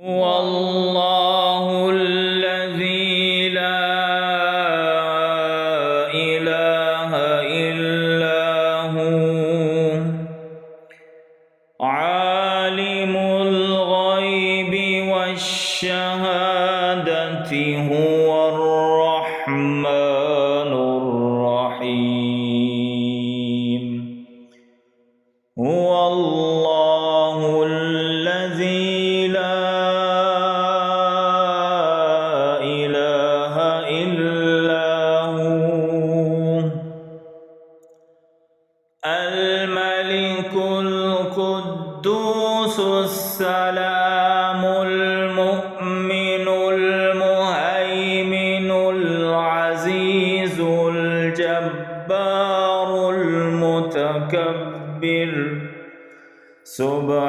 هو الله الذي لا إله إلا هو عالم الغيب والشهادة هو الرحمن الرحيم هو الله الذي لا إله إلا هو الملك القدوس السلام المؤمن المهيمن العزيز الجبار المتكبر سبحان